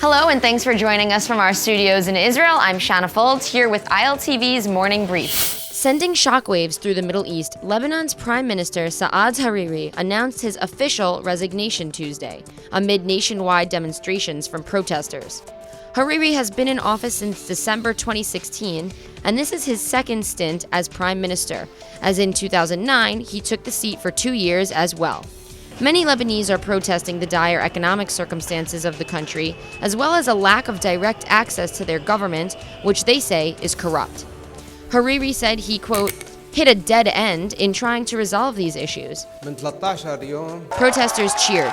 Hello and thanks for joining us from our studios in Israel. I'm Shanna Folds here with ILTV's Morning Brief. Sending shockwaves through the Middle East, Lebanon's Prime Minister Saad Hariri announced his official resignation Tuesday, amid nationwide demonstrations from protesters. Hariri has been in office since December 2016, and this is his second stint as Prime Minister, as in 2009 he took the seat for 2 years as well. Many Lebanese are protesting the dire economic circumstances of the country, as well as a lack of direct access to their government, which they say is corrupt. Hariri said he, quote, hit a dead end in trying to resolve these issues. Protesters cheered.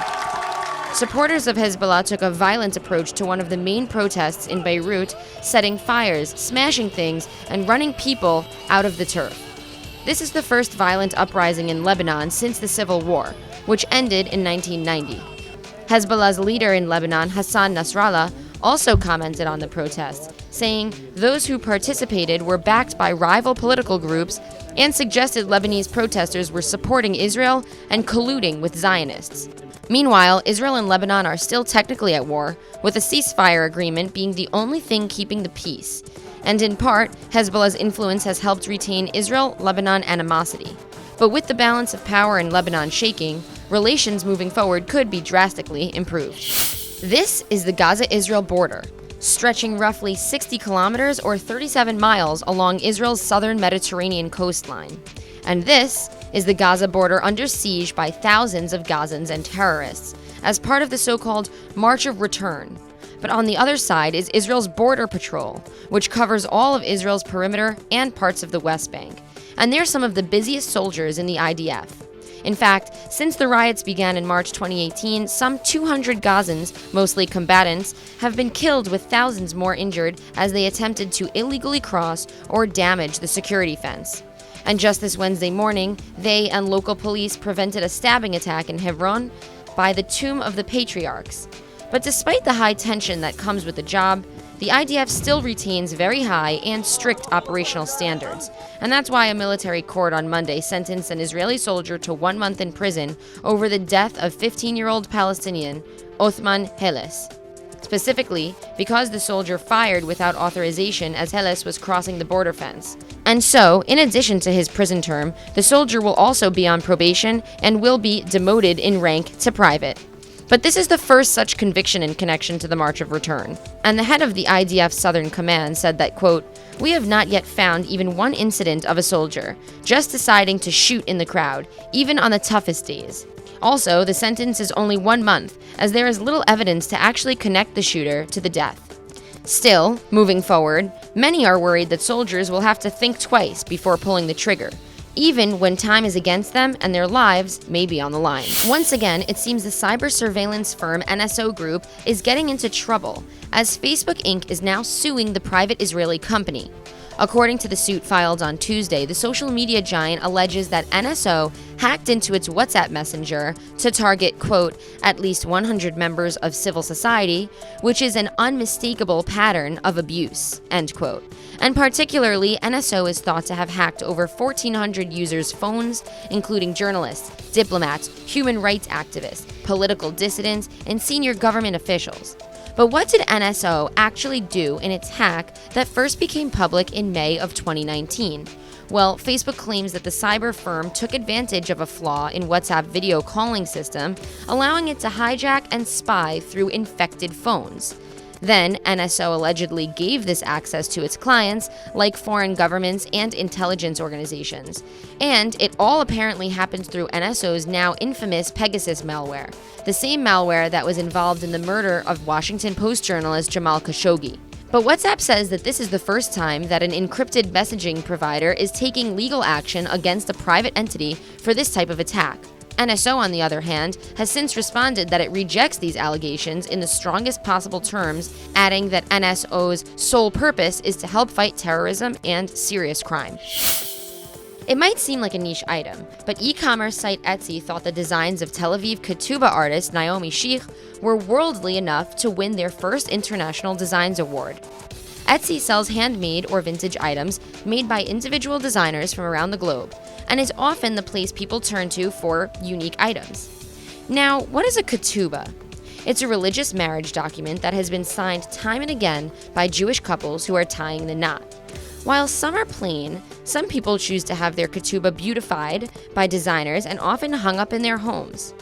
Supporters of Hezbollah took a violent approach to one of the main protests in Beirut, setting fires, smashing things, and running people out of the turf. This is the first violent uprising in Lebanon since the Civil War, which ended in 1990. Hezbollah's leader in Lebanon, Hassan Nasrallah, also commented on the protests, saying those who participated were backed by rival political groups and suggested Lebanese protesters were supporting Israel and colluding with Zionists. Meanwhile, Israel and Lebanon are still technically at war, with a ceasefire agreement being the only thing keeping the peace. And in part, Hezbollah's influence has helped retain Israel-Lebanon animosity. But with the balance of power in Lebanon shaking, relations moving forward could be drastically improved. This is the Gaza-Israel border, stretching roughly 60 kilometers or 37 miles along Israel's southern Mediterranean coastline. And this is the Gaza border under siege by thousands of Gazans and terrorists, as part of the so-called March of Return. But on the other side is Israel's border patrol, which covers all of Israel's perimeter and parts of the West Bank. And they're some of the busiest soldiers in the IDF. In fact, since the riots began in March 2018, some 200 Gazans, mostly combatants, have been killed with thousands more injured as they attempted to illegally cross or damage the security fence. And just this Wednesday morning, they and local police prevented a stabbing attack in Hebron by the Tomb of the Patriarchs. But despite the high tension that comes with the job, the IDF still retains very high and strict operational standards. And that's why a military court on Monday sentenced an Israeli soldier to 1 month in prison over the death of 15-year-old Palestinian Othman Heles. Specifically, because the soldier fired without authorization as Heles was crossing the border fence. And so, in addition to his prison term, the soldier will also be on probation and will be demoted in rank to private. But this is the first such conviction in connection to the March of Return. And the head of the IDF Southern Command said that, quote, we have not yet found even one incident of a soldier just deciding to shoot in the crowd, even on the toughest days. Also, the sentence is only 1 month, as there is little evidence to actually connect the shooter to the death. Still, moving forward, many are worried that soldiers will have to think twice before pulling the trigger, even when time is against them and their lives may be on the line. Once again, it seems the cyber surveillance firm NSO Group is getting into trouble, as Facebook Inc. is now suing the private Israeli company. According to the suit filed on Tuesday, the social media giant alleges that NSO hacked into its WhatsApp messenger to target, quote, at least 100 members of civil society, which is an unmistakable pattern of abuse, end quote. And particularly, NSO is thought to have hacked over 1,400 users' phones, including journalists, diplomats, human rights activists, political dissidents, and senior government officials. But what did NSO actually do in its hack that first became public in May of 2019? Well, Facebook claims that the cyber firm took advantage of a flaw in WhatsApp video calling system, allowing it to hijack and spy through infected phones. Then, NSO allegedly gave this access to its clients, like foreign governments and intelligence organizations. And it all apparently happened through NSO's now infamous Pegasus malware, the same malware that was involved in the murder of Washington Post journalist Jamal Khashoggi. But WhatsApp says that this is the first time that an encrypted messaging provider is taking legal action against a private entity for this type of attack. NSO, on the other hand, has since responded that it rejects these allegations in the strongest possible terms, adding that NSO's sole purpose is to help fight terrorism and serious crime. It might seem like a niche item, but e-commerce site Etsy thought the designs of Tel Aviv Ketubah artist Naomi Sheikh were worldly enough to win their first International Designs Award. Etsy sells handmade or vintage items made by individual designers from around the globe, and is often the place people turn to for unique items. Now, what is a ketubah? It's a religious marriage document that has been signed time and again by Jewish couples who are tying the knot. While some are plain, some people choose to have their ketubah beautified by designers and often hung up in their homes.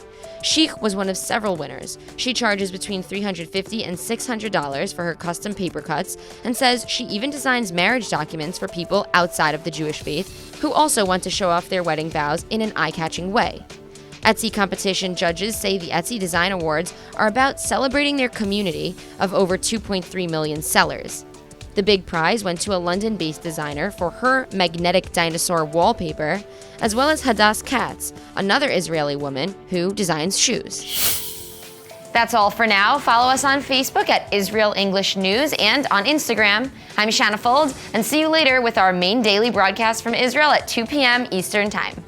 Sheikh was one of several winners. She charges between $350 and $600 for her custom paper cuts and says she even designs marriage documents for people outside of the Jewish faith who also want to show off their wedding vows in an eye-catching way. Etsy competition judges say the Etsy Design Awards are about celebrating their community of over 2.3 million sellers. The big prize went to a London-based designer for her magnetic dinosaur wallpaper, as well as Hadass Katz, another Israeli woman who designs shoes. That's all for now. Follow us on Facebook at Israel English News and on Instagram. I'm Shanna Fold, and see you later with our main daily broadcast from Israel at 2 p.m. Eastern Time.